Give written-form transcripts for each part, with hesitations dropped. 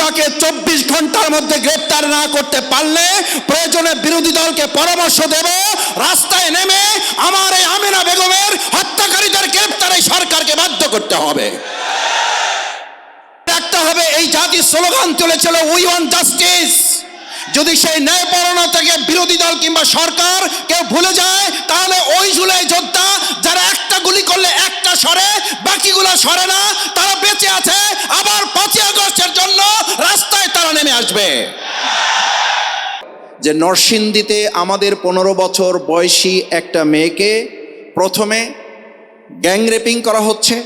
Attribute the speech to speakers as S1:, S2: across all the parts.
S1: নুরাকে 24 ঘন্টার মধ্যে গ্রেফতার না করতে পারলে প্রয়োজনে বিরোধী দলকে পরামর্শ দেব, রাস্তায় নেমে আমার এই আমেনা বেগমের হত্যাকারীদের গ্রেফতারে সরকারকে বাধ্য করতে হবে। রাখতে হবে এই জাতির স্লোগান চলেছিল উই ওয়ান্ট জাস্টিস। যদি সেই ন্যায়পরায়ণ থেকে বিরোধী দল কিংবা সরকার কেউ ভুলে যায়, তাহলে ওই জুলাই যোদ্ধা যারা একটা গুলি করলে একটা সরে, বাকিগুলো সরে না, তারা বেঁচে আছে, আবার 5ই আগস্টের জন্য রাস্তায় তারা নেমে আসবে। যে নরসিংদীতে আমাদের 15 বছর বয়সী একটা মেয়েকে প্রথমে গ্যাং রেপিং করা হচ্ছে,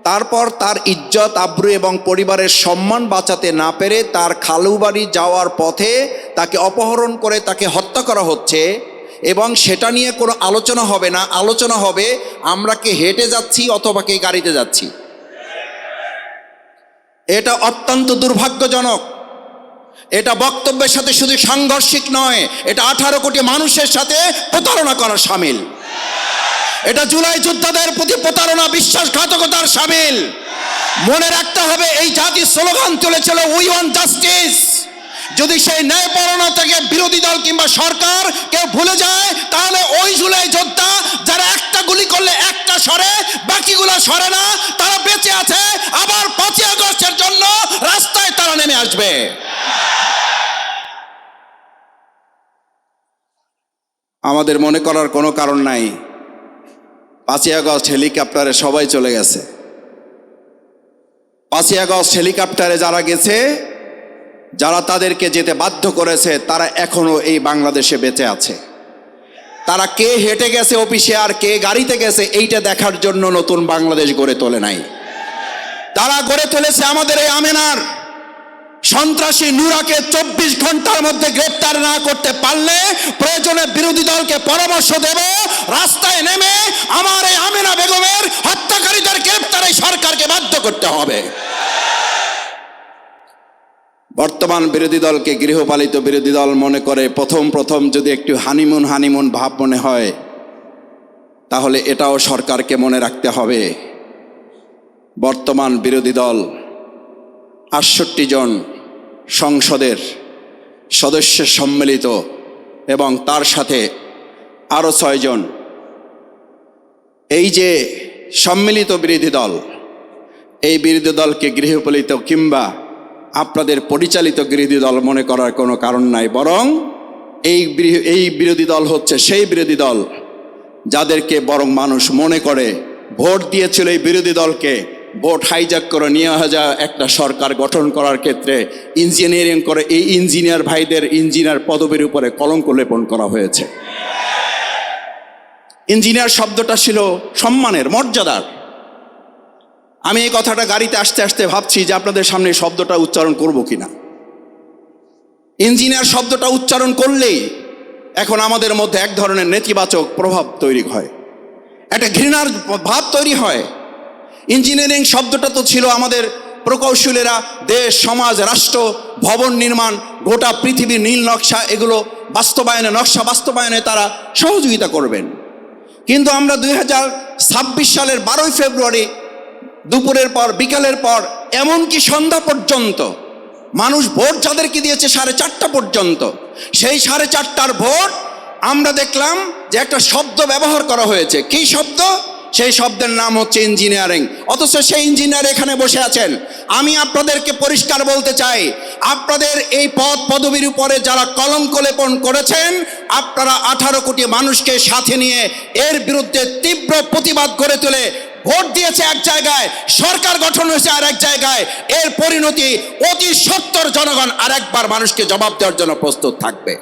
S1: তারপর তার ইজ্জত আবরু এবং পরিবারের সম্মান বাঁচাতে না পেরে তার খালু বাড়ি যাওয়ার পথে তাকে অপহরণ করে তাকে হত্যা করা হচ্ছে, এবং সেটা নিয়ে কোনো আলোচনা হবে না। আলোচনা হবে আমরা কে হেঁটে যাচ্ছি অথবা কে গাড়িতে যাচ্ছি। এটা অত্যন্ত দুর্ভাগ্যজনক। এটা বক্তব্যের সাথে শুধু সাংঘর্ষিক নয়, এটা 18 কোটি মানুষের সাথে প্রতারণা করার শামিল। এটা জুলাই যোদ্ধাদের প্রতি প্রতারণা, বিশ্বাসঘাতকতার শামিল। মনে রাখতে হবে এই জাতির স্লোগান চলেছিল উই ওয়ান্ট জাস্টিস। যদি সেই ন্যায়পরায়ণ থেকে বিরোধী দল কিংবা সরকার কেউ ভুলে যায়, তাহলে ওই জুলাই যোদ্ধা যারা একটা গুলি করলে একটা সরে, বাকিগুলো সরে না, তারা বেঁচে আছে, আবার 5ই আগস্টের জন্য রাস্তায় তারা নেমে আসবে। আমাদের মনে করার কোনো কারণ নাই 5ই আগস্ট হেলিকপ্টারে সবাই চলে গেছে। 5ই আগস্ট হেলিকপ্টারে যারা গেছে, যারা তাদেরকে যেতে বাধ্য করেছে, তারা এখনো এই বাংলাদেশে বেঁচে আছে। তারা কে হেঁটে গেছে অফিসে আর কে গাড়িতে গেছে এইটা দেখার জন্য নতুন বাংলাদেশ গড়ে তোলে নাই। তারা গড়ে তুলেছে আমাদের এই আমেনার সন্ত্রাসী নুরাকে 24 ঘন্টার মধ্যে গ্রেফতার না করতে পারলে প্রয়োজনে বিরোধী দলকে পরামর্শ দেব, রাস্তায় নেমে আমার এই আমেনা বেগমের হত্যাকারীদের গ্রেফতারে সরকারকে বাধ্য করতে হবে। বর্তমান বিরোধী দলকে গৃহপালিত বিরোধী দল মনে করে প্রথম যদি একটু হানিমুন ভাব মনে হয়, তাহলে এটাও সরকারকে মনে রাখতে হবে বর্তমান বিরোধী দল 68 জন সংসদের সদস্য সম্মিলিত এবং তার সাথে আরও 6 জন। এই যে সম্মিলিত বিরোধী দল, এই বিরোধী দলকে গৃহপালিত কিংবা আপনাদের পরিচালিত বিরোধী দল মনে করার কোনো কারণ নাই, বরং এই বিরোধী দল হচ্ছে সেই বিরোধী দল যাদেরকে বরং মানুষ মনে করে ভোট দিয়েছিল এই বিরোধী দলকে, ভোট হাইজ্যাক করে নিয়ে যায় একটা সরকার গঠন করার ক্ষেত্রে ইঞ্জিনিয়ারিং করে এই ইঞ্জিনিয়ার ভাইদের ইঞ্জিনিয়ার পদবীর উপরে কলঙ্ক লেপন করা হয়েছে। ইঞ্জিনিয়ার শব্দটা ছিল সম্মানের, মর্যাদার। আমি এই কথাটা গাড়িতে আসতে আসতে ভাবছি যে আপনাদের সামনে শব্দটা উচ্চারণ করব কিনা। ইঞ্জিনিয়ার শব্দটা উচ্চারণ করলেই এখন আমাদের মধ্যে এক ধরনের নেতিবাচক প্রভাব তৈরি হয়, একটা ঘৃণার ভাব তৈরি হয়। ইঞ্জিনিয়ারিং শব্দটা তো ছিল আমাদের প্রকৌশলীরা দেশ, সমাজ, রাষ্ট্র, ভবন নির্মাণ, গোটা পৃথিবীর নীল নকশা, এগুলো নকশা বাস্তবায়নে তারা সহযোগিতা করবেন। কিন্তু আমরা 2026 সালের 12ই ফেব্রুয়ারি দুপুরের পর, বিকালের পর, এমনকি সন্ধ্যা পর্যন্ত মানুষ ভোট যাদেরকে দিয়েছে 4:30 পর্যন্ত, সেই 4:30টার ভোট আমরা দেখলাম যে একটা শব্দ ব্যবহার করা হয়েছে। কি শব্দ? সেই শব্দের নাম হচ্ছে ইঞ্জিনিয়ারিং। অথচ সেই ইঞ্জিনিয়ার এখানে বসে আছেন। আমি আপনাদেরকে পরিষ্কার বলতে চাই, আপনাদের এই পদ পদবীর উপরে যারা কলঙ্ক লেপন করেছেন, আপনারা 18 কোটি মানুষকে সাথে নিয়ে এর বিরুদ্ধে তীব্র প্রতিবাদ গড়ে তুলে ভোট দিয়েছে এক জায়গায়, সরকার গঠন হয়েছে আর এক জায়গায়। এর পরিণতি অতি সত্বর জনগণ আরেকবার মানুষকে জবাব দেওয়ার জন্য প্রস্তুত থাকবে।